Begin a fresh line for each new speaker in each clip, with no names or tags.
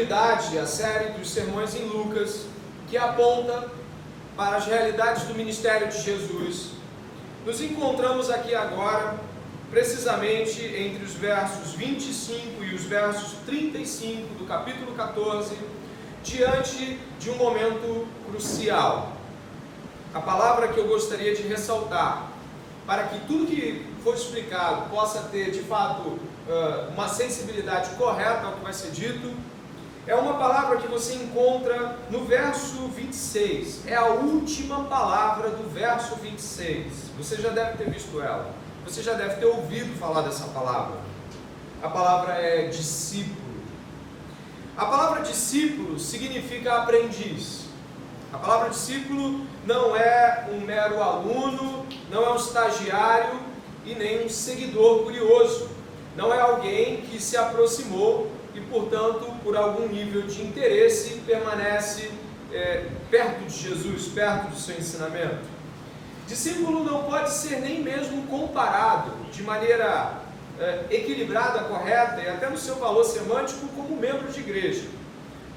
continuidade à série dos sermões em Lucas, que aponta para as realidades do ministério de Jesus. Nos encontramos aqui agora, precisamente entre os versos 25 e os versos 35 do capítulo 14, diante de um momento crucial. A palavra que eu gostaria de ressaltar, para que tudo que for explicado possa ter de fato uma sensibilidade correta ao que vai ser dito, é uma palavra que você encontra no verso 26, é a última palavra do verso 26, você já deve ter visto ela, você já deve ter ouvido falar dessa palavra. A palavra é discípulo. A palavra discípulo significa aprendiz. A palavra discípulo não é um mero aluno, não é um estagiário e nem um seguidor curioso. Não é alguém que se aproximou e, portanto, por algum nível de interesse, permanece perto de Jesus, perto do seu ensinamento. Discípulo não pode ser nem mesmo comparado de maneira equilibrada, correta e até no seu valor semântico como membro de igreja.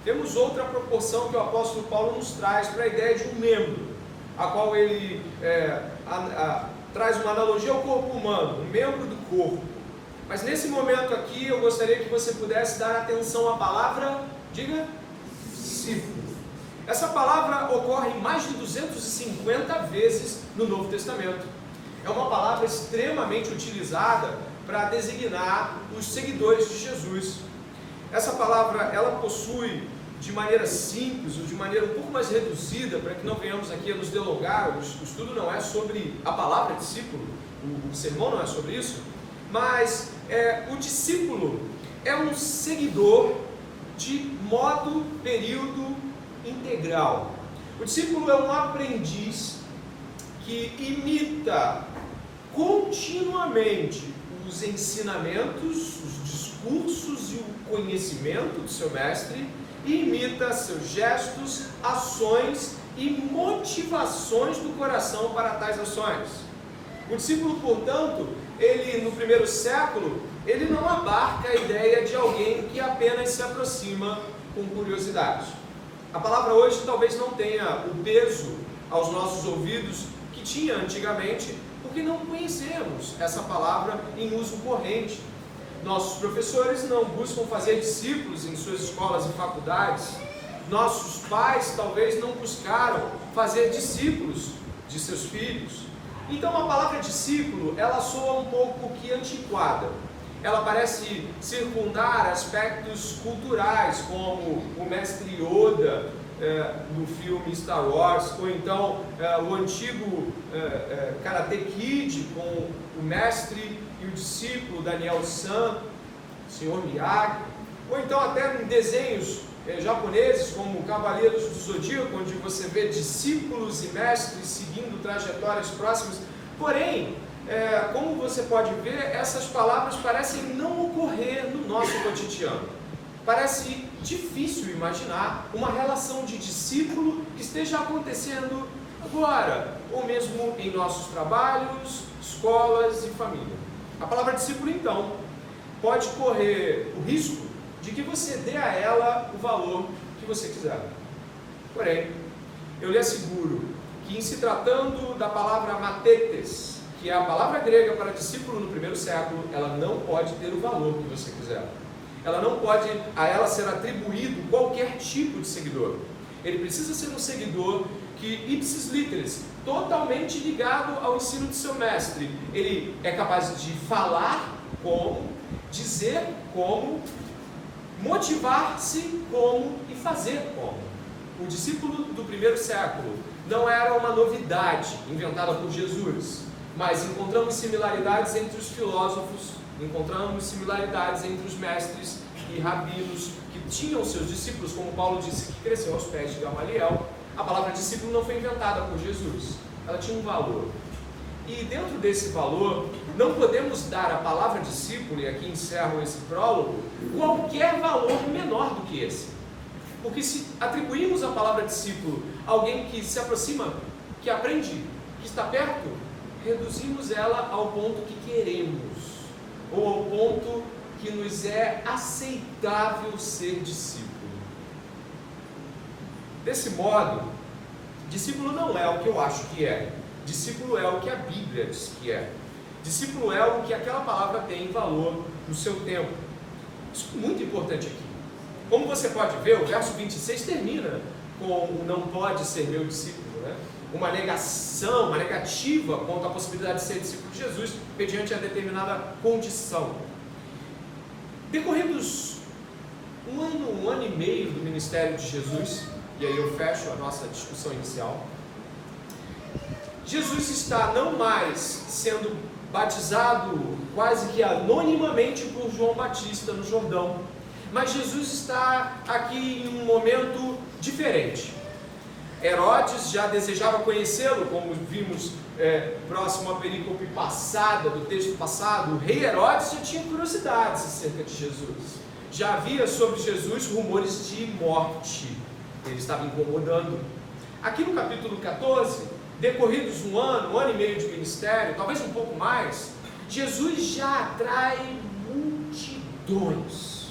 Temos outra proporção que o apóstolo Paulo nos traz para a ideia de um membro, a qual ele traz uma analogia ao corpo humano, um membro do corpo. Mas nesse momento aqui eu gostaria que você pudesse dar atenção à palavra, diga, discípulo. Essa palavra ocorre mais de 250 vezes no Novo Testamento. É uma palavra extremamente utilizada para designar os seguidores de Jesus. Essa palavra, ela possui, de maneira simples, ou de maneira um pouco mais reduzida, para que não venhamos aqui a nos delongar, o estudo não é sobre a palavra discípulo, o sermão não é sobre isso, mas o discípulo é um seguidor de modo, período integral. O discípulo é um aprendiz que imita continuamente os ensinamentos, os discursos e o conhecimento do seu mestre, e imita seus gestos, ações e motivações do coração para tais ações. O discípulo, portanto, ele no primeiro século, ele não abarca a ideia de alguém que apenas se aproxima com curiosidade. A palavra hoje talvez não tenha o peso aos nossos ouvidos que tinha antigamente, porque não conhecemos essa palavra em uso corrente. Nossos professores não buscam fazer discípulos em suas escolas e faculdades. Nossos pais talvez não buscaram fazer discípulos de seus filhos. Então a palavra discípulo, ela soa um pouco que antiquada. Ela parece circundar aspectos culturais, como o mestre Yoda no filme Star Wars, ou então o antigo Karate Kid com o mestre e o discípulo Daniel San, o Sr. Miyagi, ou então até em desenhos japoneses como Cavaleiros do Zodíaco, onde você vê discípulos e mestres seguindo trajetórias próximas. Porém, como você pode ver, essas palavras parecem não ocorrer no nosso cotidiano. Parece difícil imaginar uma relação de discípulo que esteja acontecendo agora, ou mesmo em nossos trabalhos, escolas e família. A palavra discípulo, então, pode correr o risco de que você dê a ela o valor que você quiser. Porém, eu lhe asseguro que, em se tratando da palavra matetes, que é a palavra grega para discípulo no primeiro século, ela não pode ter o valor que você quiser. Ela não pode a ela ser atribuído qualquer tipo de seguidor. Ele precisa ser um seguidor que, ipsis literis, totalmente ligado ao ensino de seu mestre. Ele é capaz de falar como, dizer como, motivar-se como e fazer como. O discípulo do primeiro século não era uma novidade inventada por Jesus, mas encontramos similaridades entre os filósofos, encontramos similaridades entre os mestres e rabinos que tinham seus discípulos, como Paulo disse, que cresceu aos pés de Gamaliel. A palavra discípulo não foi inventada por Jesus, ela tinha um valor. E dentro desse valor, não podemos dar à palavra discípulo, e aqui encerro esse prólogo, qualquer valor menor do que esse. Porque se atribuímos a palavra discípulo a alguém que se aproxima, que aprende, que está perto, reduzimos ela ao ponto que queremos, ou ao ponto que nos é aceitável ser discípulo. Desse modo, discípulo não é o que eu acho que é. Discípulo é o que a Bíblia diz que é. Discípulo é o que aquela palavra tem valor no seu tempo. Isso é muito importante aqui. Como você pode ver, o verso 26 termina com o não pode ser meu discípulo, né? Uma negação, uma negativa quanto à possibilidade de ser discípulo de Jesus, mediante a determinada condição. Decorridos um ano e meio do ministério de Jesus, e aí eu fecho a nossa discussão inicial, Jesus está não mais sendo batizado quase que anonimamente por João Batista no Jordão, mas Jesus está aqui em um momento diferente. Herodes já desejava conhecê-lo, como vimos próximo à perícope passada, do texto passado. O rei Herodes já tinha curiosidades acerca de Jesus. Já havia sobre Jesus rumores de morte. Ele estava incomodando. Aqui no capítulo 14, decorridos um ano e meio de ministério, talvez um pouco mais, Jesus já atrai multidões.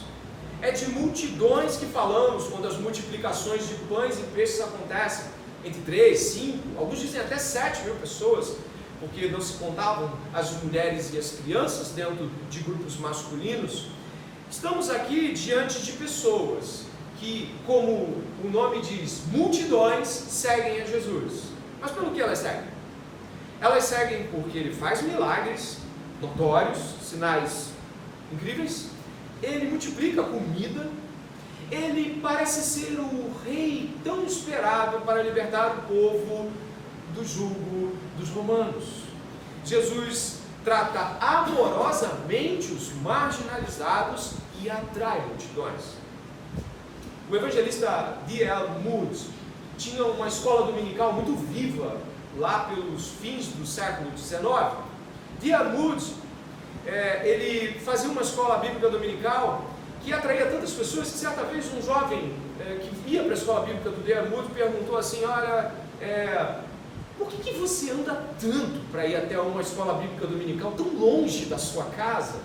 É de multidões que falamos quando as multiplicações de pães e peixes acontecem, entre 3, 5, alguns dizem até 7 mil pessoas, porque não se contavam as mulheres e as crianças dentro de grupos masculinos. Estamos aqui diante de pessoas que, como o nome diz, multidões seguem a Jesus. Mas pelo que elas seguem? Elas seguem porque ele faz milagres notórios, sinais incríveis, ele multiplica a comida, ele parece ser o rei tão esperado para libertar o povo do jugo dos romanos. Jesus trata amorosamente os marginalizados e atrai multidões. O evangelista D.L. Moody tinha uma escola dominical muito viva lá pelos fins do século XIX. D.L. Moody ele fazia uma escola bíblica dominical que atraía tantas pessoas que certa vez um jovem que ia para a escola bíblica do D.L. Moody perguntou assim: olha, por que você anda tanto para ir até uma escola bíblica dominical tão longe da sua casa?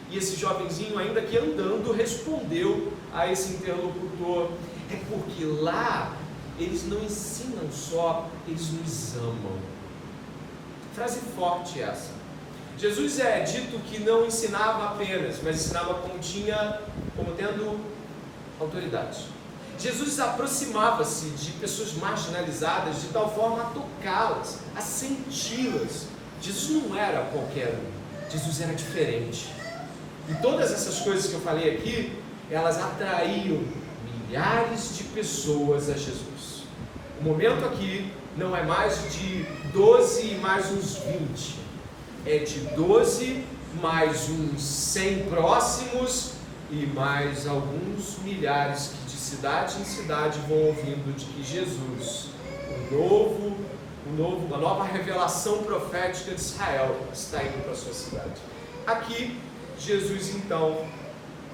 E esse jovenzinho, ainda que andando, respondeu a esse interlocutor: é porque lá eles não ensinam só, eles nos amam. Frase forte essa. Jesus é dito que não ensinava apenas, mas ensinava como tendo autoridade. Jesus aproximava-se de pessoas marginalizadas de tal forma a tocá-las, a senti-las. Jesus não era qualquer um, Jesus era diferente. E todas essas coisas que eu falei aqui, elas atraíam milhares de pessoas a Jesus. O momento aqui não é mais de 12 e mais uns 20. É de 12 mais uns 100 próximos e mais alguns milhares que de cidade em cidade vão ouvindo de que Jesus, a nova revelação profética de Israel, está indo para a sua cidade. Aqui, Jesus então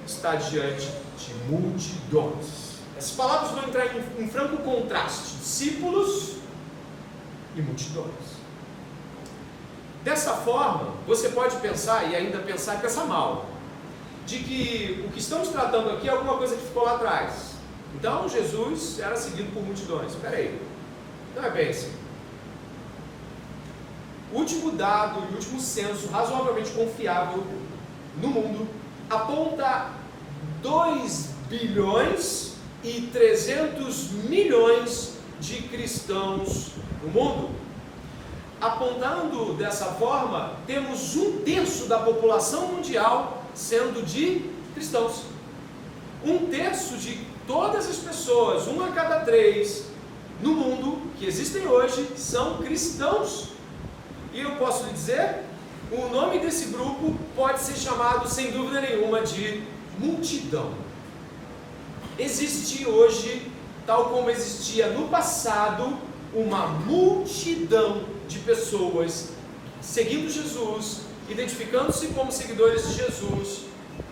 está diante de multidões. Essas palavras vão entrar em franco contraste: discípulos e multidões. Dessa forma, você pode pensar, e ainda pensar mal, de que o que estamos tratando aqui é alguma coisa que ficou lá atrás. Então Jesus era seguido por multidões. Espera aí, não é bem assim. O último dado e o último censo razoavelmente confiável no mundo aponta 2 bilhões e 300 milhões de cristãos no mundo. Apontando dessa forma, temos 1/3 da população mundial sendo de cristãos. 1/3 de todas as pessoas, 1 a cada 3 no mundo que existem hoje, são cristãos. E eu posso lhe dizer, o nome desse grupo pode ser chamado, sem dúvida nenhuma, de multidão. Existe hoje, tal como existia no passado, uma multidão de pessoas seguindo Jesus, identificando-se como seguidores de Jesus,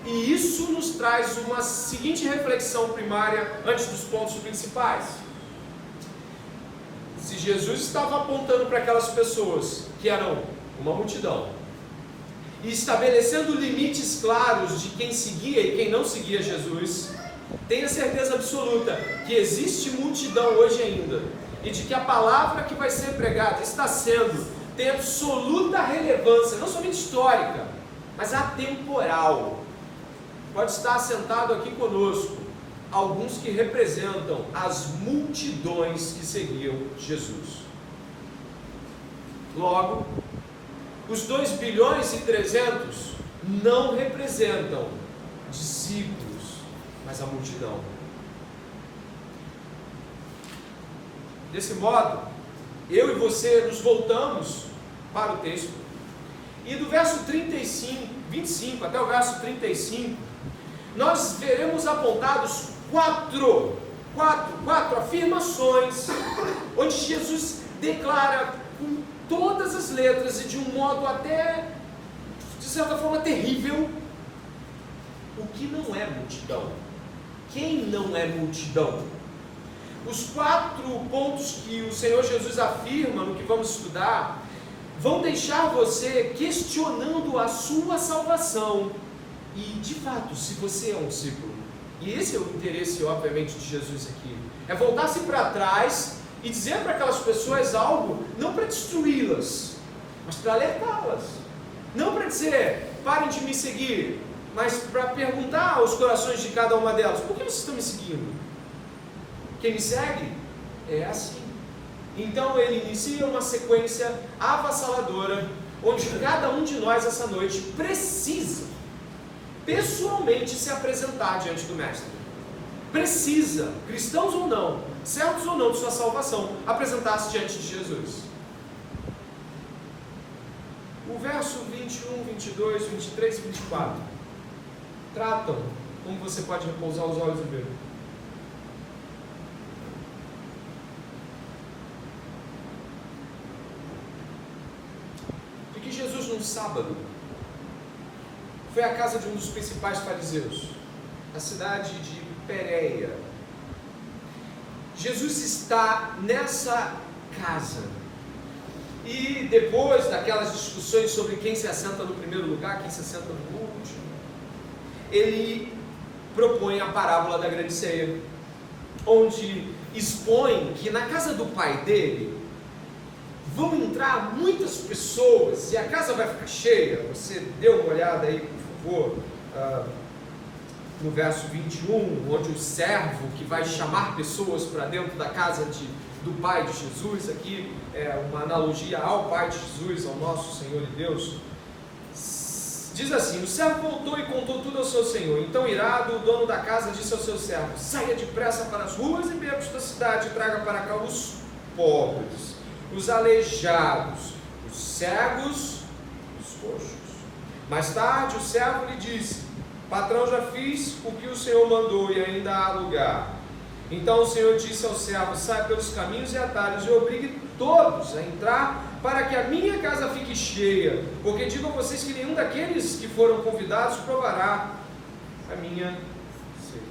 e isso nos traz uma seguinte reflexão primária antes dos pontos principais. Se Jesus estava apontando para aquelas pessoas que eram uma multidão e estabelecendo limites claros de quem seguia e quem não seguia Jesus, tenha certeza absoluta que existe multidão hoje ainda, e de que a palavra que vai ser pregada tem absoluta relevância, não somente histórica, mas atemporal. Pode estar sentado aqui conosco alguns que representam as multidões que seguiam Jesus. Logo, os 2 bilhões e 300 não representam discípulos, mas a multidão. Desse modo, eu e você nos voltamos para o texto, e do verso 25 até o verso 35, nós veremos apontados quatro afirmações, onde Jesus declara com todas as letras e de um modo até, de certa forma, terrível, o que não é multidão. Quem não é multidão? Os 4 pontos que o Senhor Jesus afirma no que vamos estudar vão deixar você questionando a sua salvação e, de fato, se você é um discípulo. E esse é o interesse, obviamente, de Jesus aqui. É voltar-se para trás e dizer para aquelas pessoas algo, não para destruí-las, mas para alertá-las. Não para dizer, parem de me seguir, mas para perguntar aos corações de cada uma delas, por que vocês estão me seguindo? Quem me segue é assim. Então ele inicia uma sequência avassaladora, onde cada um de nós essa noite precisa pessoalmente se apresentar diante do Mestre. Precisa, cristãos ou não, certos ou não de sua salvação, apresentar-se diante de Jesus. O verso 21, 22, 23 e 24 tratam como você pode repousar os olhos e ver. De que Jesus, num sábado, foi à casa de um dos principais fariseus, a cidade de Pérea. Jesus está nessa casa, e depois daquelas discussões sobre quem se assenta no primeiro lugar, quem se assenta no último, ele propõe a parábola da grande ceia, onde expõe que na casa do pai dele vão entrar muitas pessoas e a casa vai ficar cheia. Você dê uma olhada aí, por favor, no verso 21, onde o servo que vai chamar pessoas para dentro da casa do Pai de Jesus, aqui é uma analogia ao Pai de Jesus, ao nosso Senhor e Deus. Diz assim: o servo voltou e contou tudo ao seu senhor. Então, irado, o dono da casa disse ao seu servo: saia depressa para as ruas e becos da cidade e traga para cá os pobres, os aleijados, os cegos, os coxos. Mais tarde o servo lhe disse: patrão, já fiz o que o senhor mandou e ainda há lugar. Então o senhor disse ao servo: sai pelos caminhos e atalhos e obrigue todos a entrar, para que a minha casa fique cheia, porque digo a vocês que nenhum daqueles que foram convidados provará a minha ceia.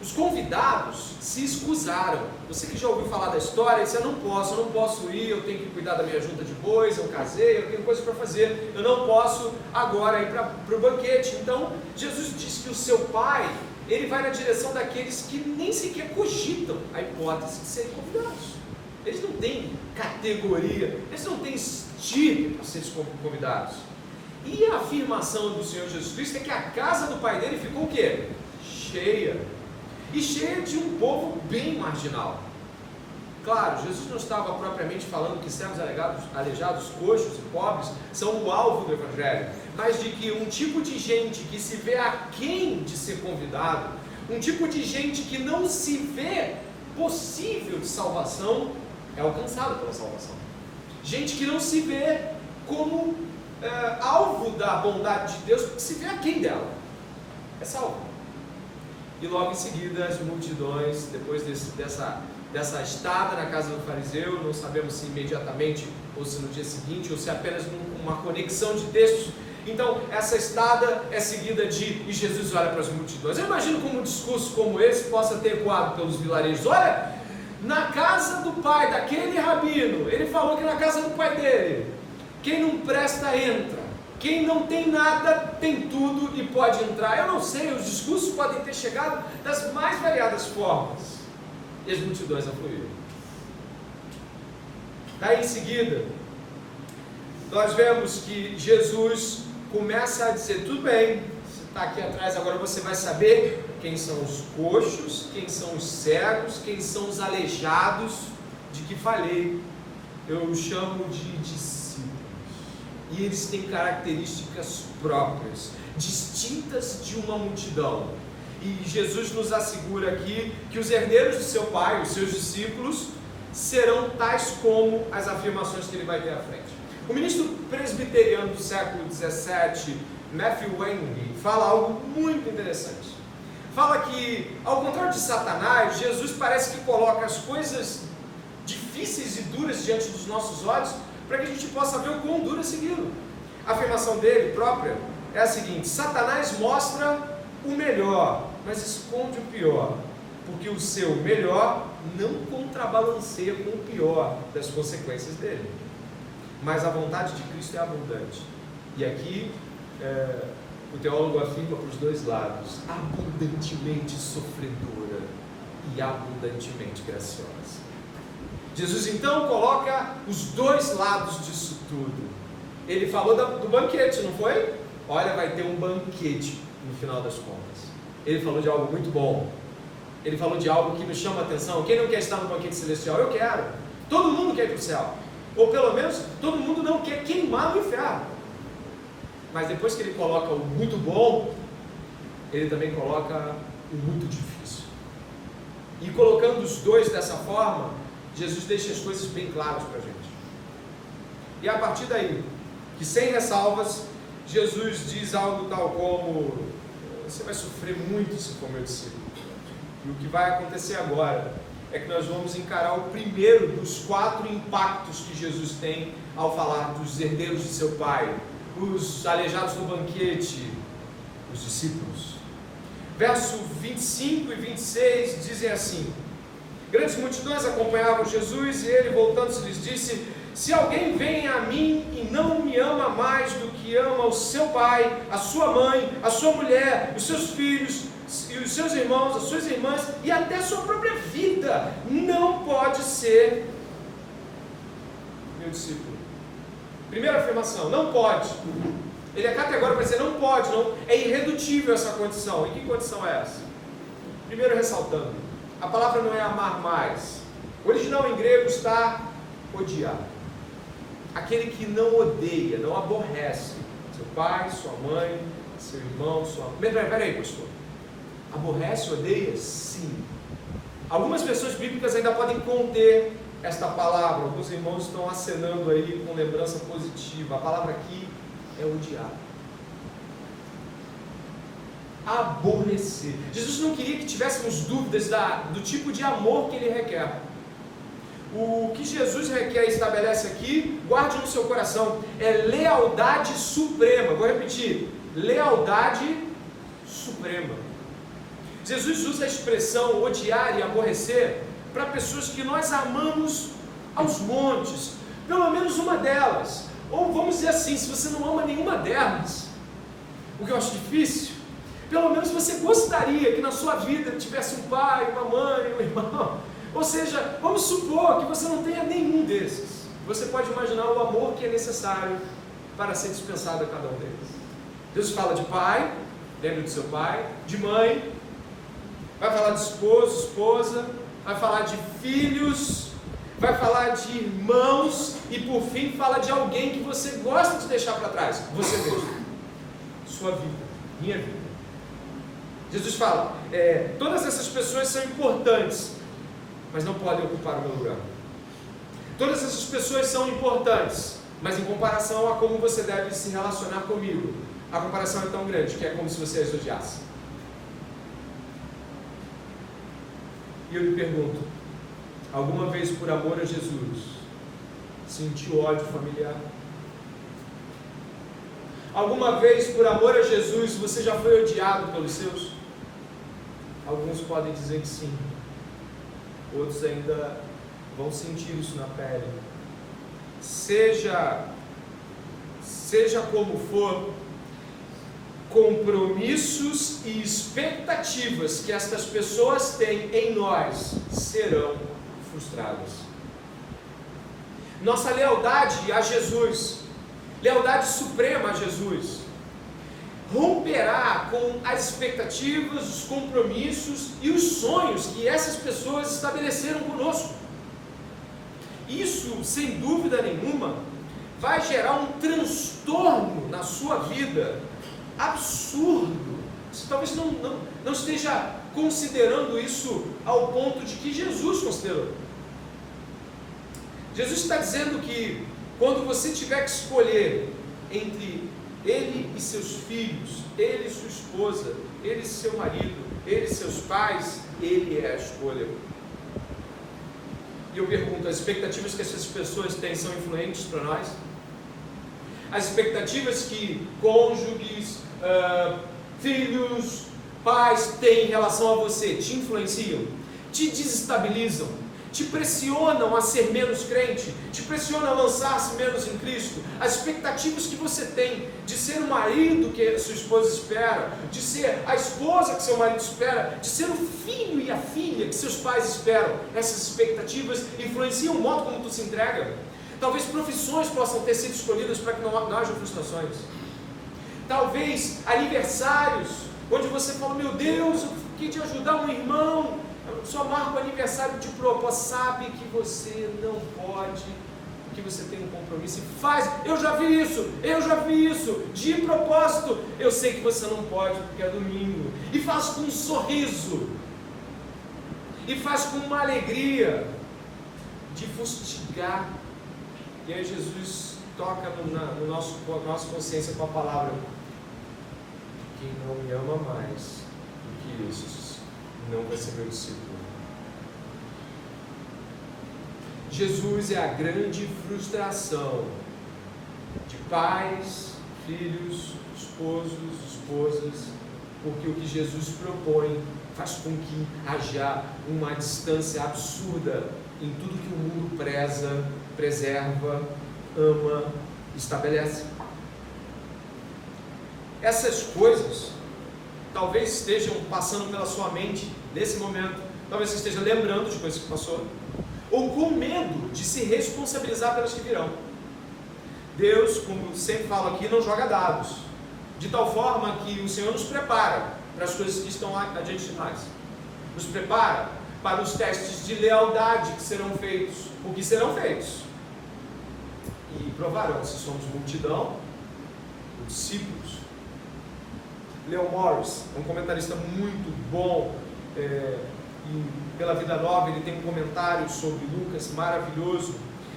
Os convidados se excusaram. Você que já ouviu falar da história, disse: eu não posso ir, eu tenho que cuidar da minha junta de bois, eu casei, eu tenho coisas para fazer, eu não posso agora ir para o banquete. Então Jesus disse que o seu pai, ele vai na direção daqueles que nem sequer cogitam a hipótese de serem convidados. Eles não têm categoria, eles não têm estirpe para serem convidados. E a afirmação do Senhor Jesus Cristo é que a casa do pai dele ficou o quê? Cheia. E cheia de um povo bem marginal. Claro, Jesus não estava propriamente falando que cegos, aleijados, coxos e pobres são o alvo do Evangelho, mas de que um tipo de gente que se vê aquém de ser convidado, um tipo de gente que não se vê possível de salvação, é alcançado pela salvação. Gente que não se vê como alvo da bondade de Deus, porque se vê aquém dela, é salvo. E logo em seguida as multidões, depois dessa estada na casa do fariseu, não sabemos se imediatamente ou se no dia seguinte, ou se apenas uma conexão de textos. Então essa estada é seguida de e Jesus olha para as multidões. Eu imagino como um discurso como esse possa ter ecoado pelos vilarejos. Olha, na casa do pai daquele rabino, ele falou que na casa do pai dele, quem não presta entra, Quem não tem nada, tem tudo e pode entrar. Eu não sei, os discursos podem ter chegado das mais variadas formas. E as multidões afluíram. Daí em seguida, nós vemos que Jesus começa a dizer, tudo bem, você está aqui atrás, agora você vai saber quem são os coxos, quem são os cegos, quem são os aleijados, de que falei. Eu os chamo de discípulos. E eles têm características próprias, distintas de uma multidão. E Jesus nos assegura aqui que os herdeiros de seu Pai, os seus discípulos, serão tais como as afirmações que ele vai ter à frente. O ministro presbiteriano do século XVII, Matthew Henry, fala algo muito interessante. Fala que, ao contrário de Satanás, Jesus parece que coloca as coisas difíceis e duras diante dos nossos olhos, para que a gente possa ver o quão duro é segui-lo. A afirmação dele própria é a seguinte: Satanás mostra o melhor, mas esconde o pior, porque o seu melhor não contrabalanceia com o pior das consequências dele. Mas a vontade de Cristo é abundante. E aqui o teólogo afirma para os dois lados: abundantemente sofredora e abundantemente graciosa. Jesus então coloca os dois lados disso tudo. Ele falou do banquete, não foi? Olha, vai ter um banquete no final das contas. Ele falou de algo muito bom. Ele falou de algo que nos chama a atenção. Quem não quer estar no banquete celestial? Eu quero. Todo mundo quer ir para o céu. Ou pelo menos, todo mundo não quer queimar no inferno. Mas depois que ele coloca o muito bom, ele também coloca o muito difícil. E colocando os dois dessa forma, Jesus deixa as coisas bem claras para a gente. E a partir daí, que sem ressalvas, Jesus diz algo tal como: você vai sofrer muito se for meu discípulo. E o que vai acontecer agora é que nós vamos encarar o primeiro dos 4 impactos que Jesus tem ao falar dos herdeiros de seu Pai, os aleijados do banquete, os discípulos. Verso 25 e 26 dizem assim: grandes multidões acompanhavam Jesus e ele, voltando-se, lhes disse: se alguém vem a mim e não me ama mais do que ama o seu pai, a sua mãe, a sua mulher, os seus filhos e os seus irmãos, as suas irmãs e até a sua própria vida, não pode ser meu discípulo. Primeira afirmação: não pode. Ele é categórico para dizer não pode, não, é irredutível essa condição. E que condição é essa? Primeiro, ressaltando, a palavra não é amar mais. O original em grego está odiar. Aquele que não odeia, não aborrece seu pai, sua mãe, seu irmão, sua... Peraí, pastor. Aborrece, odeia? Sim. Algumas versões bíblicas ainda podem conter esta palavra. Alguns irmãos estão acenando aí com lembrança positiva. A palavra aqui é odiar. Aborrecer. Jesus não queria que tivéssemos dúvidas do tipo de amor que ele requer. O que Jesus requer e estabelece aqui, guarde no seu coração, é lealdade suprema. Vou repetir: lealdade suprema. Jesus usa a expressão odiar e aborrecer para pessoas que nós amamos aos montes, pelo menos uma delas. Ou vamos dizer assim, se você não ama nenhuma delas, o que eu acho difícil, pelo menos você gostaria que na sua vida tivesse um pai, uma mãe, um irmão. Ou seja, vamos supor que você não tenha nenhum desses. Você pode imaginar o amor que é necessário para ser dispensado a cada um deles. Jesus fala de pai, lembra do seu pai, de mãe, vai falar de esposo, esposa, vai falar de filhos, vai falar de irmãos e por fim fala de alguém que você gosta de deixar para trás, você mesmo, sua vida, minha vida. Jesus fala, todas essas pessoas são importantes, mas não podem ocupar o meu lugar. Todas essas pessoas são importantes, mas em comparação a como você deve se relacionar comigo, a comparação é tão grande que é como se você as odiasse. E eu lhe pergunto, alguma vez por amor a Jesus, sentiu ódio familiar? Alguma vez por amor a Jesus você já foi odiado pelos seus? Alguns podem dizer que sim, outros ainda vão sentir isso na pele. Seja seja como for, compromissos e expectativas que estas pessoas têm em nós serão frustradas. Nossa lealdade a Jesus, lealdade suprema a Jesus, romperá com as expectativas, os compromissos e os sonhos que essas pessoas estabeleceram conosco. Isso, sem dúvida nenhuma, vai gerar um transtorno na sua vida absurdo. Você talvez não esteja considerando isso ao ponto de que Jesus considerou. Jesus está dizendo que quando você tiver que escolher entre ele e seus filhos, ele e sua esposa, ele e seu marido, ele e seus pais, ele é a escolha. E eu pergunto, as expectativas que essas pessoas têm são influentes para nós? As expectativas que cônjuges, filhos, pais têm em relação a você te influenciam, te desestabilizam, te pressionam a ser menos crente, te pressionam a lançar-se menos em Cristo. As expectativas que você tem de ser o marido que a sua esposa espera, de ser a esposa que seu marido espera, de ser o filho e a filha que seus pais esperam, essas expectativas influenciam o modo como tu se entrega. Talvez profissões possam ter sido escolhidas para que não haja frustrações. Talvez aniversários, onde você fala, meu Deus, eu fiquei de ajudar um irmão, só marca o aniversário de propósito, sabe que você não pode, que você tem um compromisso e faz. Eu já vi isso, de propósito. Eu sei que você não pode porque é domingo, e faz com um sorriso, e faz com uma alegria de fustigar. E aí Jesus toca no nossa consciência com a palavra: quem não me ama mais do que esses não vai ser meu discípulo. Jesus é a grande frustração de pais, filhos, esposos, esposas, porque o que Jesus propõe faz com que haja uma distância absurda em tudo que o mundo preza, preserva, ama, estabelece. Essas coisas talvez estejam passando pela sua mente nesse momento, talvez você esteja lembrando de coisas que passou, ou com medo de se responsabilizar pelas que virão. Deus, como sempre falo aqui, não joga dados, de tal forma que o Senhor nos prepara para as coisas que estão adiante de nós, nos prepara para os testes de lealdade que serão feitos, porque serão feitos, e provarão se somos multidão ou discípulos. Leon Morris é um comentarista muito bom, e pela Vida Nova ele tem um comentário sobre Lucas maravilhoso,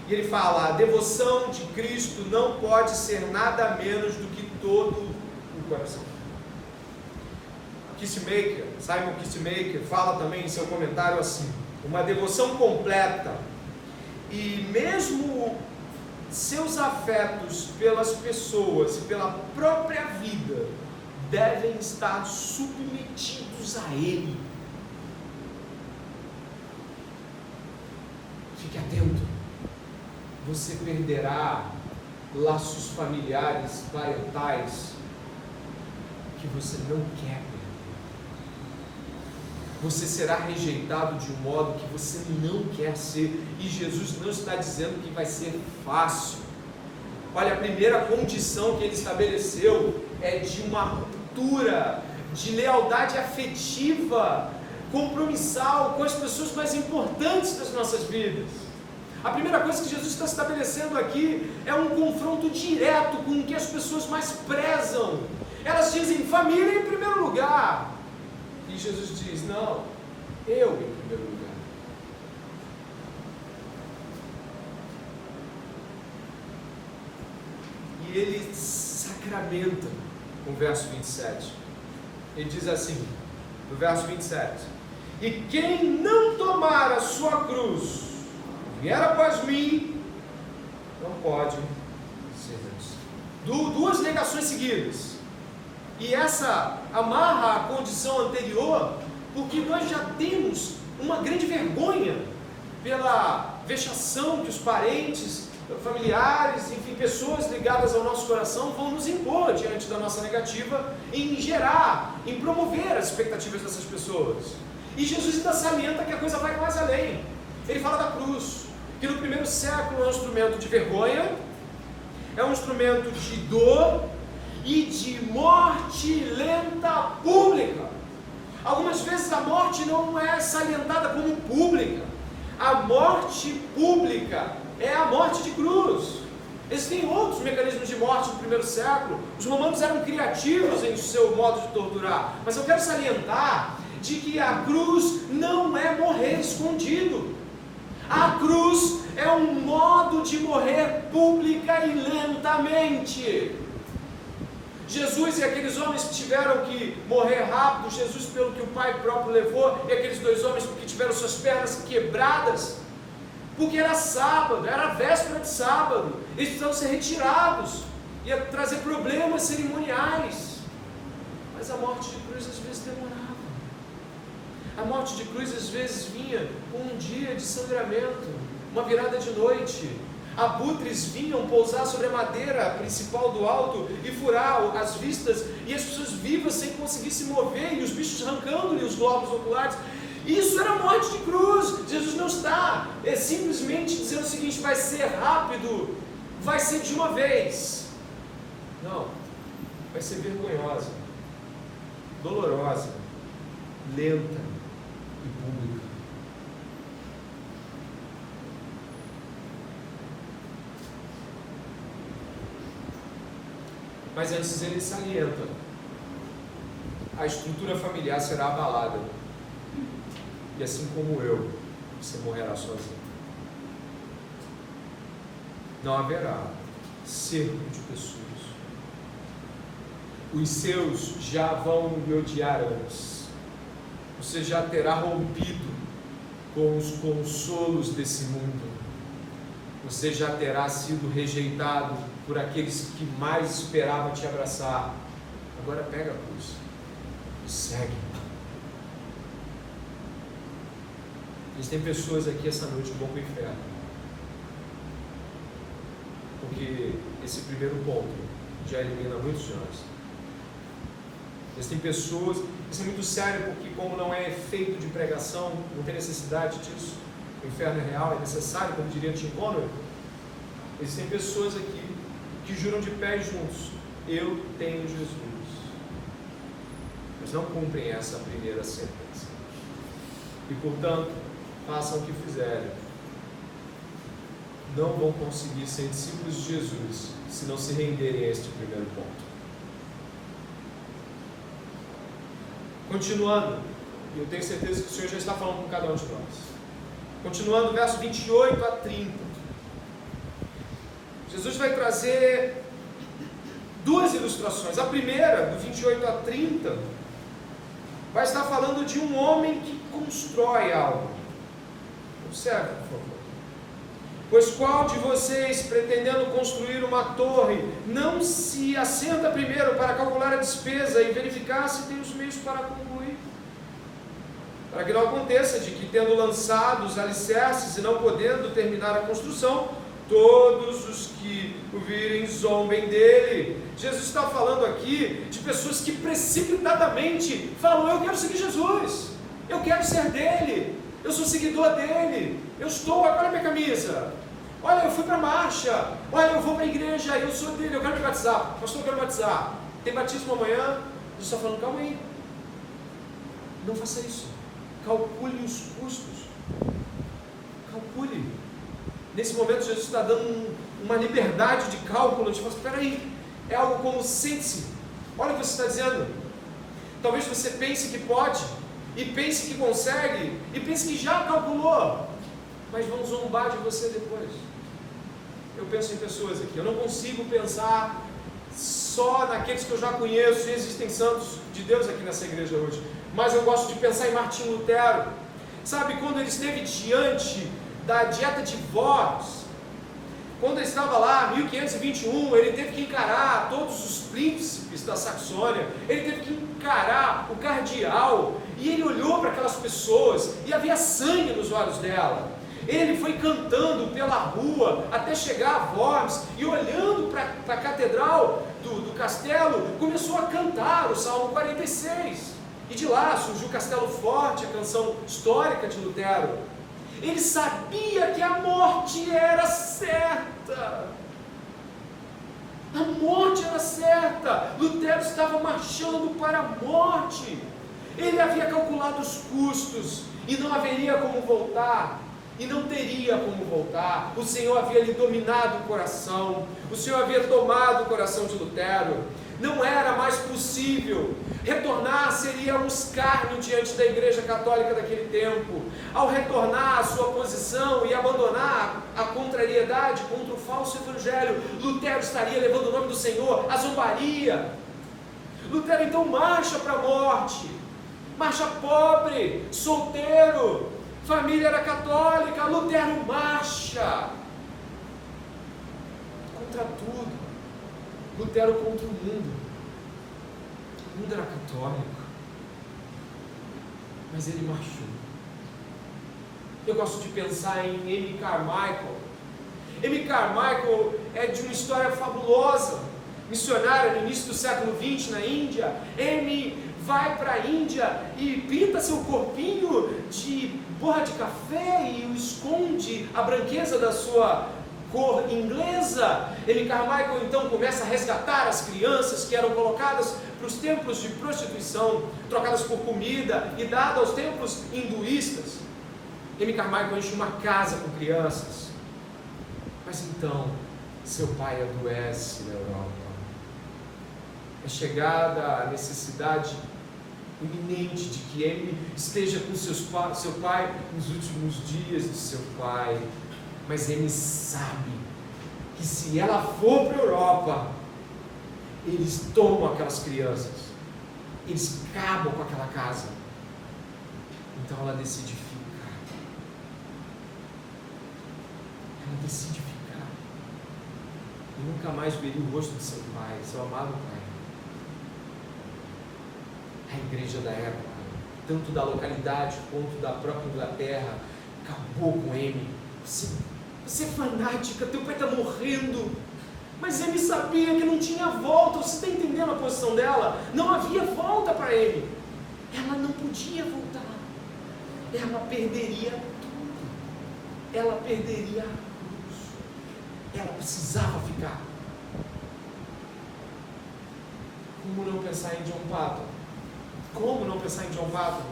e ele fala: a devoção de Cristo não pode ser nada menos do que todo o coração. Simon Kistemaker fala também em seu comentário assim: uma devoção completa, e mesmo seus afetos pelas pessoas e pela própria vida devem estar submetidos a Ele. Fique atento, você perderá laços familiares, parentais, que você não quer perder. Você será rejeitado de um modo que você não quer ser, e Jesus não está dizendo que vai ser fácil. Olha, a primeira condição que Ele estabeleceu é de uma ruptura, de lealdade afetiva, compromissal com as pessoas mais importantes das nossas vidas. A primeira coisa que Jesus está estabelecendo aqui é um confronto direto com o que as pessoas mais prezam. Elas dizem família em primeiro lugar, e Jesus diz: não, eu em primeiro lugar. E ele sacramenta o verso 27. Ele diz assim, no verso 27: e quem não tomar a sua cruz, vier após mim, não pode ser Deus. Duas negações seguidas. E essa amarra a condição anterior, porque nós já temos uma grande vergonha pela vexação que os parentes familiares, enfim, pessoas ligadas ao nosso coração vão nos impor diante da nossa negativa em gerar, em promover as expectativas dessas pessoas. E Jesus ainda salienta que a coisa vai mais além. Ele fala da cruz, que no primeiro século é um instrumento de vergonha, é um instrumento de dor e de morte lenta pública. Algumas vezes a morte não é salientada como pública. A morte pública é a morte de cruz. Existem outros mecanismos de morte no primeiro século. Os romanos eram criativos em seu modo de torturar. Mas eu quero salientar de que a cruz não é morrer escondido. A cruz é um modo de morrer pública e lentamente. Jesus e aqueles homens que tiveram que morrer rápido, Jesus pelo que o Pai próprio levou, e aqueles dois homens que tiveram suas pernas quebradas, porque era sábado, era véspera de sábado, eles precisavam ser retirados, ia trazer problemas cerimoniais. Mas a morte de cruz às vezes demorava. A morte de cruz às vezes vinha com um dia de sangramento, uma virada de noite. Abutres vinham pousar sobre a madeira principal do alto e furar as vistas, e as pessoas vivas sem conseguir se mover, e os bichos arrancando-lhe os globos oculares. Isso era a morte de cruz. Jesus não está simplesmente dizendo o seguinte: vai ser rápido, vai ser de uma vez. Não, vai ser vergonhosa, dolorosa, lenta e pública. Mas antes ele salienta: a estrutura familiar será abalada, e assim como eu, você morrerá sozinho. Não haverá cerco de pessoas. Os seus já vão lhe odiar antes. Você já terá rompido com os consolos desse mundo. Você já terá sido rejeitado por aqueles que mais esperavam te abraçar. Agora pega a cruz e segue. Existem pessoas aqui essa noite que vão para o inferno, porque esse primeiro ponto já elimina muitos de nós. Existem pessoas, isso é muito sério, porque como não é efeito de pregação, não tem necessidade disso, o inferno é real, é necessário, como diria Tim Conway. Existem pessoas aqui que juram de pé juntos: eu tenho Jesus, mas não cumprem essa primeira sentença, e portanto, façam o que fizerem, não vão conseguir ser discípulos de Jesus se não se renderem a este primeiro ponto. Continuando, e eu tenho certeza que o Senhor já está falando com cada um de nós. Continuando, verso 28 a 30. Jesus vai trazer duas ilustrações. A primeira, do 28 a 30, vai estar falando de um homem que constrói algo. Observe, por favor. Pois qual de vocês, pretendendo construir uma torre, não se assenta primeiro para calcular a despesa e verificar se tem os meios para concluir? Para que não aconteça de que, tendo lançado os alicerces e não podendo terminar a construção, todos os que o virem zombem dele. Jesus está falando aqui de pessoas que precipitadamente falam: eu quero seguir Jesus, eu quero ser dele, eu sou seguidor dele, eu estou, olha a minha camisa, olha, eu fui para a marcha, olha, eu vou para a igreja, eu sou dele, eu quero me batizar, pastor, eu quero batizar, tem batismo amanhã. Jesus está falando: calma aí, não faça isso, calcule os custos, calcule. Nesse momento Jesus está dando uma liberdade de cálculo, de falar: espera aí, é algo como sente-se, olha o que você está dizendo. Talvez você pense que pode, e pense que consegue, e pense que já calculou, mas vão zombar de você depois. Eu penso em pessoas aqui, eu não consigo pensar só naqueles que eu já conheço, e existem santos de Deus aqui nessa igreja hoje, mas eu gosto de pensar em Martinho Lutero. Sabe, quando ele esteve diante da dieta de Worms, quando ele estava lá, 1521, ele teve que encarar todos os príncipes da Saxônia, ele teve que encarar o cardeal, e ele olhou para aquelas pessoas, e havia sangue nos olhos dela, Ele foi cantando pela rua até chegar a Worms e olhando para a catedral do castelo, começou a cantar o Salmo 46. E de lá surgiu o Castelo Forte, a canção histórica de Lutero. Ele sabia que a morte era certa. A morte era certa. Lutero estava marchando para a morte. Ele havia calculado os custos e não haveria como voltar. E não teria como voltar. O Senhor havia lhe dominado o coração. O Senhor havia tomado o coração de Lutero. Não era mais possível. Retornar seria um escárnio diante da Igreja Católica daquele tempo. Ao retornar à sua posição e abandonar a contrariedade contra o falso evangelho, Lutero estaria levando o nome do Senhor à zombaria. Lutero então marcha para a morte. Marcha pobre, solteiro, família era católica. Lutero marcha contra tudo. Lutero contra o mundo. O mundo era católico, mas ele marchou. Eu gosto de pensar em Amy Carmichael. Amy Carmichael é de uma história fabulosa. Missionária no início do século XX na Índia. Amy vai para a Índia e pinta seu corpinho de borra de café e o esconde a branqueza da sua cor inglesa. Amy Carmichael então começa a resgatar as crianças que eram colocadas para os templos de prostituição, trocadas por comida e dadas aos templos hinduístas. Amy Carmichael enche uma casa com crianças. Mas então seu pai adoece na Europa. É chegada a necessidade iminente de que ele esteja com seu pai nos últimos dias de seu pai. Mas ele sabe que se ela for para a Europa, eles tomam aquelas crianças, eles acabam com aquela casa. Então ela decide ficar. Ela decide ficar. E nunca mais veria o rosto de seu pai, seu amado pai. A igreja da época, tanto da localidade quanto da própria Inglaterra, acabou com ele. Você é fanática, teu pai está morrendo. Mas ele sabia que não tinha volta. Você está entendendo a posição dela? Não havia volta para ele. Ela não podia voltar. Ela perderia tudo. Ela perderia a cruz. Ela precisava ficar. Como não pensar em John Patton? Como não pensar em John Patton?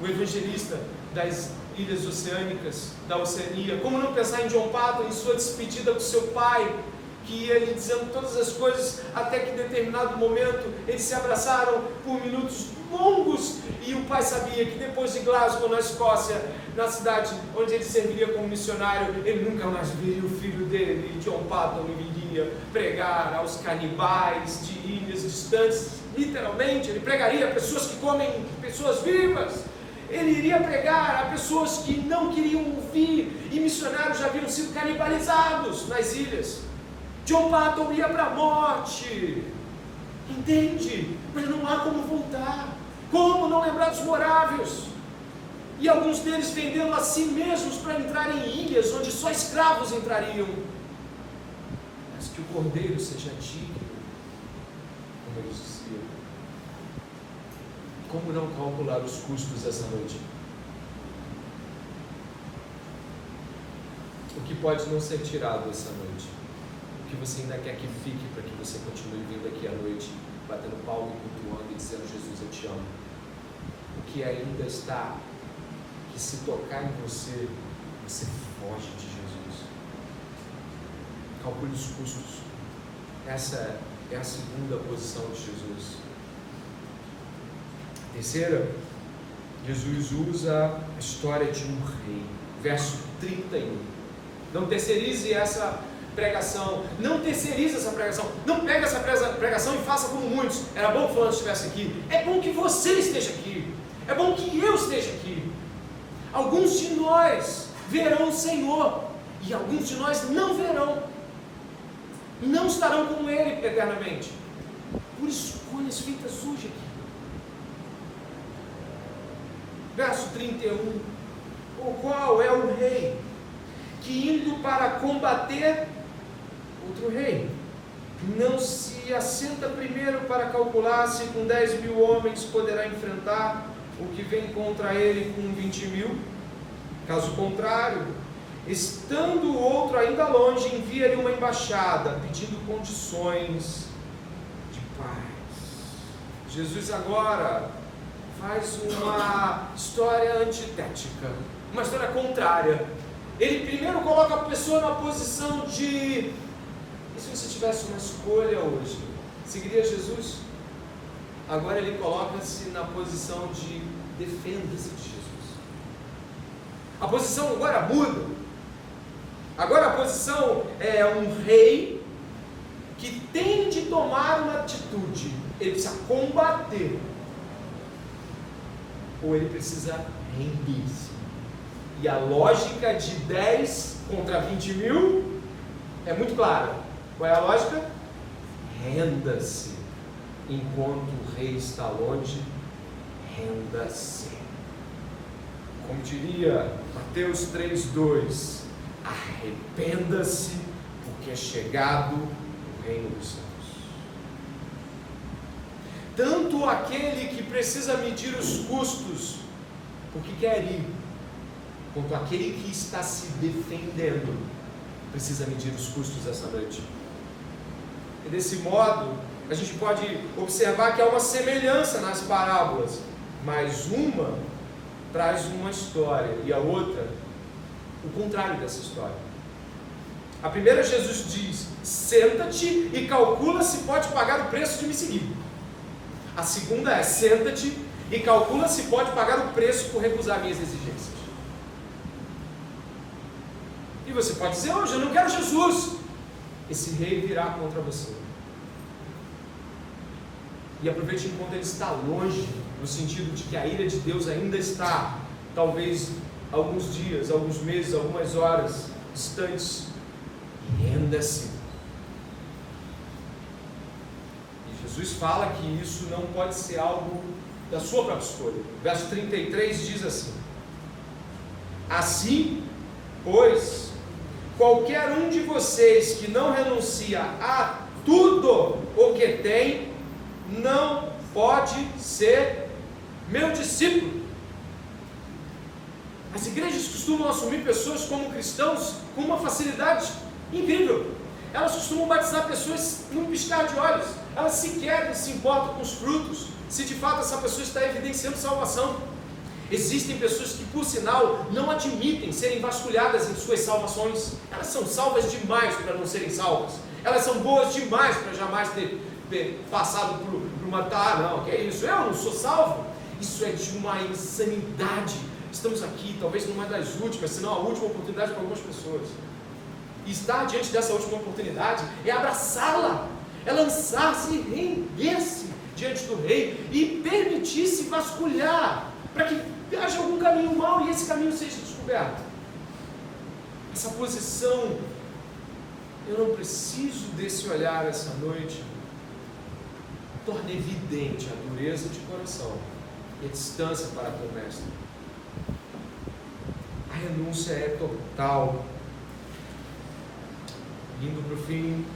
O evangelista das ilhas oceânicas, da Oceania. Como não pensar em John Patton, em sua despedida com seu pai, que ia lhe dizendo todas as coisas, até que em determinado momento eles se abraçaram por minutos longos, e o pai sabia que depois de Glasgow, na Escócia, na cidade onde ele serviria como missionário, ele nunca mais veria o filho dele. John Patton iria pregar aos canibais de ilhas distantes. Literalmente, ele pregaria a pessoas que comem pessoas vivas. Ele iria pregar a pessoas que não queriam ouvir, e missionários já haviam sido canibalizados nas ilhas. John Patton ia para a morte, entende? Mas não há como voltar. Como não lembrar dos morávios? E alguns deles vendendo a si mesmos para entrar em ilhas onde só escravos entrariam. Mas que o cordeiro seja digno, como eles diziam. Como não calcular os custos dessa noite? O que pode não ser tirado essa noite? O que você ainda quer que fique para que você continue vindo aqui à noite, batendo palma e cultuando e dizendo: Jesus, eu te amo? O que ainda está, que se tocar em você, você foge de Jesus? Calcule os custos. Essa é a segunda posição de Jesus. Terceira, Jesus usa a história de um rei. Verso 31. Não terceirize essa pregação. Não terceirize essa pregação. Não pegue essa pregação e faça como muitos. Era bom que o fulano estivesse aqui. É bom que você esteja aqui. É bom que eu esteja aqui. Alguns de nós verão o Senhor. E alguns de nós não verão. Não estarão com Ele eternamente. Por escolhas feitas hoje aqui. Verso 31, o qual é o rei, que indo para combater outro rei, não se assenta primeiro para calcular se com 10.000 homens poderá enfrentar o que vem contra ele com 20.000? Caso contrário, estando o outro ainda longe, envia-lhe uma embaixada, pedindo condições de paz. Jesus agora faz uma história antitética, uma história contrária. Ele primeiro coloca a pessoa na posição de: e se você tivesse uma escolha hoje, seguiria Jesus? Agora ele coloca-se na posição de: defenda-se de Jesus. A posição agora muda. Agora a posição é um rei que tem de tomar uma atitude. Ele precisa combater, ou ele precisa render-se. E a lógica de 10 contra 20.000 é muito clara. Qual é a lógica? Renda-se. Enquanto o rei está longe, renda-se. Como diria Mateus 3:2, arrependa-se, porque é chegado o reino dos céus. Tanto aquele que precisa medir os custos, porque quer ir, quanto aquele que está se defendendo, precisa medir os custos essa noite. E desse modo, a gente pode observar que há uma semelhança nas parábolas, mas uma traz uma história e a outra o contrário dessa história. A primeira, Jesus diz: senta-te e calcula se pode pagar o preço de me seguir. A segunda é: senta-te e calcula se pode pagar o preço por recusar minhas exigências. E você pode dizer: hoje eu não quero Jesus. Esse rei virá contra você. E aproveite enquanto ele está longe, no sentido de que a ira de Deus ainda está, talvez, alguns dias, alguns meses, algumas horas distantes. Renda-se. E Jesus fala que isso não pode ser algo da sua própria escolha. O verso 33 diz assim: assim, pois, qualquer um de vocês que não renuncia a tudo o que tem, não pode ser meu discípulo. As igrejas costumam assumir pessoas como cristãos com uma facilidade incrível. Elas costumam batizar pessoas num piscar de olhos. Elas sequer se importam com os frutos, se de fato essa pessoa está evidenciando salvação. Existem pessoas que, por sinal, não admitem serem vasculhadas em suas salvações. Elas são salvas demais para não serem salvas. Elas são boas demais para jamais ter passado por uma... não, que é isso? Eu não sou salvo? Isso é de uma insanidade. Estamos aqui, talvez numa das últimas, se não a última oportunidade para algumas pessoas. E estar diante dessa última oportunidade é abraçá-la, é lançar-se e render-se diante do rei e permitir-se vasculhar, para que haja algum caminho mau e esse caminho seja descoberto. Essa posição, eu não preciso desse olhar essa noite, torna evidente a dureza de coração e a distância para com o mestre. A renúncia é total. Indo para o fim,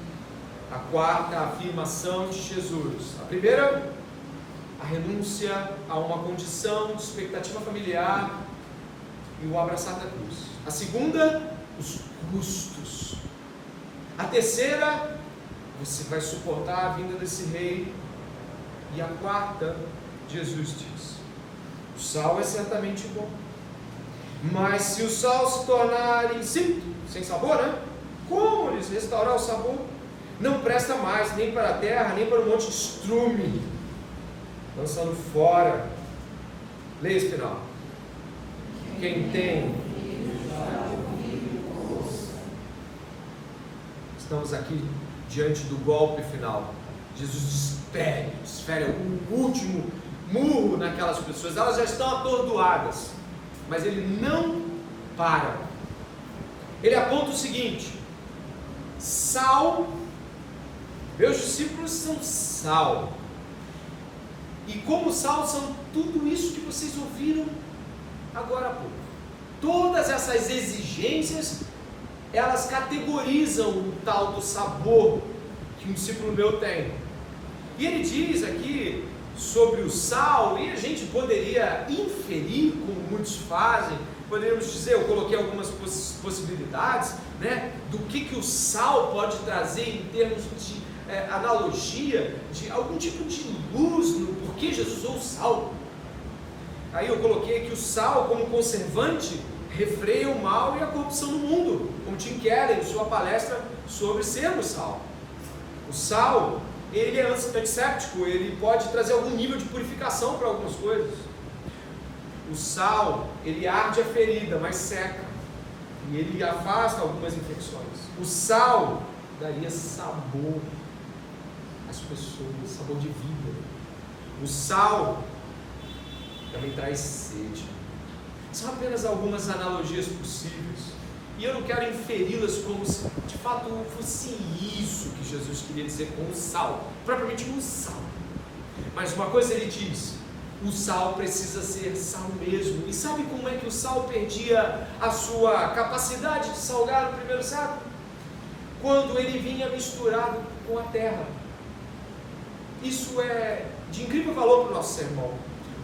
a quarta afirmação de Jesus. A primeira, a renúncia a uma condição de expectativa familiar e o abraçar da cruz. A segunda, os custos. A terceira, você vai suportar a vinda desse rei. E a quarta, Jesus diz: o sal é certamente bom, mas se o sal se tornar insípido, sem sabor, como lhes restaurar o sabor? Não presta mais nem para a terra, nem para o monte de estrume, lançando fora. Leia esse final. Quem tem. Estamos aqui diante do golpe final. Jesus desfere o último murro naquelas pessoas. Elas já estão atordoadas, mas ele não para. Ele aponta o seguinte: sal, meus discípulos são sal, e como sal são tudo isso que vocês ouviram agora há pouco. Todas essas exigências, elas categorizam o tal do sabor que um discípulo meu tem. E ele diz aqui sobre o sal, e a gente poderia inferir, como muitos fazem, poderíamos dizer, eu coloquei algumas possibilidades, né, do que o sal pode trazer em termos de analogia, de algum tipo de luz no porquê Jesus usou o sal. Aí eu coloquei que o sal, como conservante, refreia o mal e a corrupção no mundo, como Tim Keller em sua palestra sobre sermos sal. O sal, ele é antisséptico, ele pode trazer algum nível de purificação para algumas coisas. O sal, ele arde a ferida, mas seca, e ele afasta algumas infecções. O sal daria sabor às pessoas, sabor de vida. O sal também traz sede. São apenas algumas analogias possíveis, e eu não quero inferi-las como se de fato fosse isso que Jesus queria dizer com o sal, propriamente com o sal. Mas uma coisa ele diz: o sal precisa ser sal mesmo. E sabe como é que o sal perdia a sua capacidade de salgar no primeiro século? Quando ele vinha misturado com a terra. Isso é de incrível valor para o nosso sermão.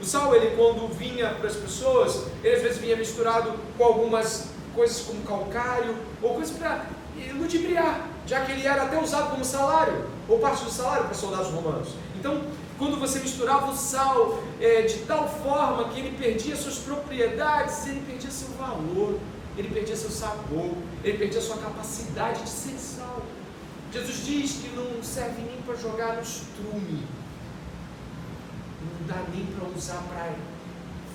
O sal, ele quando vinha para as pessoas, ele às vezes vinha misturado com algumas coisas como calcário, ou coisas para ludibriar, já que ele era até usado como salário, ou parte do salário para soldados romanos. Então, quando você misturava o sal de tal forma que ele perdia suas propriedades, ele perdia seu valor, ele perdia seu sabor, ele perdia sua capacidade de ser sal. Jesus diz que não serve nem para jogar no estrume, não dá nem para usar para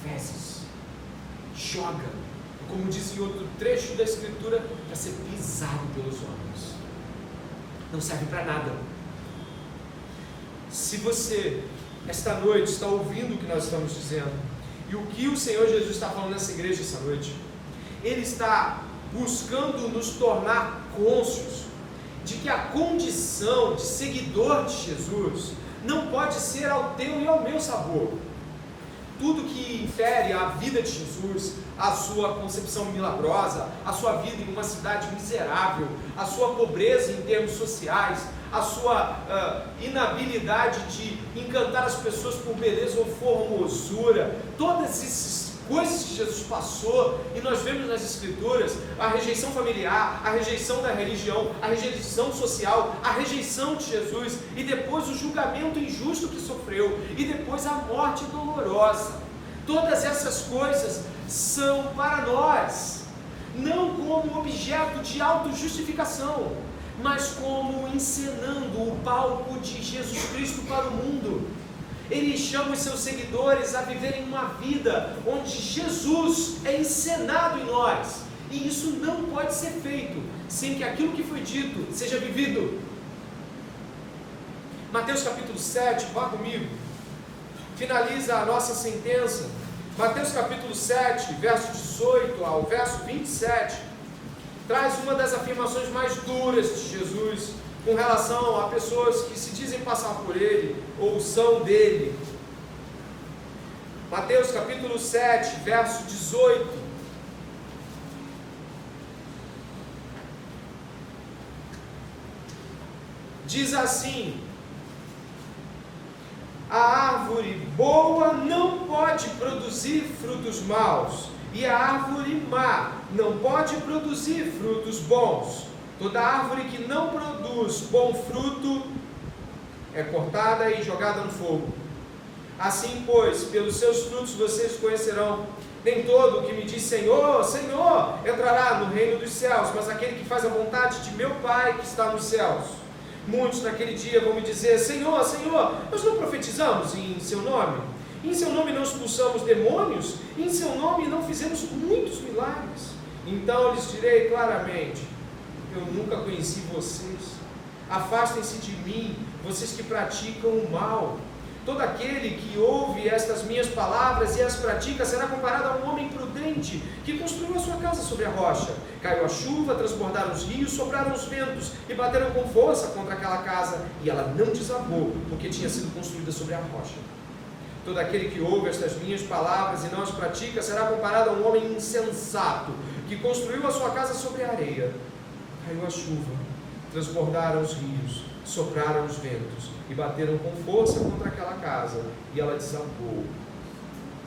fezes, joga, como diz em outro trecho da Escritura, para ser pisado pelos homens, não serve para nada. Se você, esta noite, está ouvindo o que nós estamos dizendo, e o que o Senhor Jesus está falando nessa igreja essa noite, Ele está buscando nos tornar cônscios de que a condição de seguidor de Jesus não pode ser ao teu e ao meu sabor. Tudo que infere a vida de Jesus, a sua concepção milagrosa, a sua vida em uma cidade miserável, a sua pobreza em termos sociais, a sua inabilidade de encantar as pessoas por beleza ou formosura, todas essas coisas que Jesus passou, e nós vemos nas Escrituras, a rejeição familiar, a rejeição da religião, a rejeição social, a rejeição de Jesus, e depois o julgamento injusto que sofreu, e depois a morte dolorosa. Todas essas coisas são para nós, não como objeto de autojustificação, mas como encenando o palco de Jesus Cristo para o mundo. Ele chama os seus seguidores a viverem uma vida onde Jesus é encenado em nós, e isso não pode ser feito sem que aquilo que foi dito seja vivido. Mateus capítulo 7, vá comigo, finaliza a nossa sentença. Mateus capítulo 7, verso 18 ao verso 27, traz uma das afirmações mais duras de Jesus com relação a pessoas que se dizem passar por Ele, ou são dele. Mateus capítulo 7, verso 18. Diz assim: a árvore boa não pode produzir frutos maus, e a árvore má não pode produzir frutos bons. Toda árvore que não produz bom fruto é cortada e jogada no fogo. Assim, pois, pelos seus frutos vocês conhecerão. Nem todo o que me diz Senhor, Senhor, entrará no reino dos céus, mas aquele que faz a vontade de meu Pai que está nos céus. Muitos naquele dia vão me dizer: Senhor, Senhor, nós não profetizamos em seu nome? Em seu nome não expulsamos demônios? Em seu nome não fizemos muitos milagres? Então eu lhes direi claramente: eu nunca conheci vocês. Afastem-se de mim, vocês que praticam o mal. Todo aquele que ouve estas minhas palavras e as pratica será comparado a um homem prudente que construiu a sua casa sobre a rocha. Caiu a chuva, transbordaram os rios, sopraram os ventos e bateram com força contra aquela casa, e ela não desabou, porque tinha sido construída sobre a rocha. Todo aquele que ouve estas minhas palavras e não as pratica será comparado a um homem insensato que construiu a sua casa sobre a areia. Caiu a chuva, transbordaram os rios, sopraram os ventos e bateram com força contra aquela casa, e ela desabou,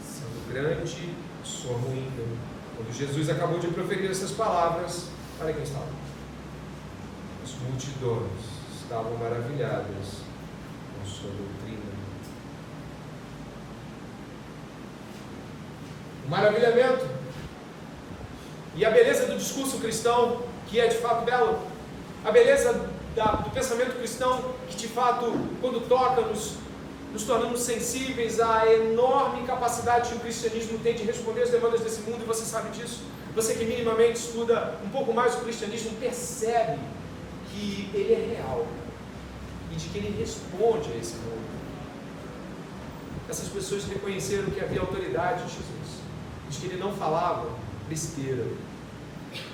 sendo grande sua ruína. Quando Jesus acabou de proferir essas palavras, olha quem estava. As multidões estavam maravilhadas com sua doutrina. O maravilhamento e a beleza do discurso cristão, que é de fato belo, a beleza do pensamento cristão, que de fato, quando toca, nos tornamos sensíveis à enorme capacidade que o cristianismo tem de responder às demandas desse mundo, e você sabe disso. Você que minimamente estuda um pouco mais o cristianismo percebe que ele é real e de que ele responde a esse mundo. Essas pessoas reconheceram que havia autoridade em Jesus, de que ele não falava besteira,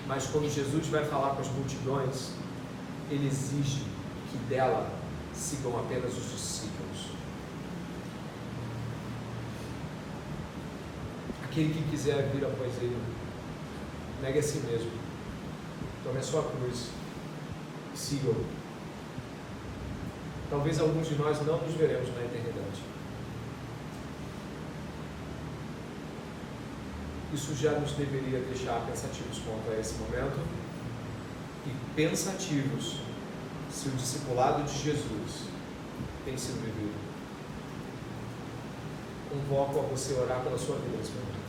mas quando Jesus vai falar com as multidões, ele exige que dela sigam apenas os discípulos. Aquele que quiser vir após ele, negue a si mesmo, tome a sua cruz, sigam. Talvez alguns de nós não nos veremos na eternidade. Isso já nos deveria deixar pensativos quanto a esse momento, e pensativos se o discipulado de Jesus tem sido vivido. Convoco a você orar pela sua vida nesse momento.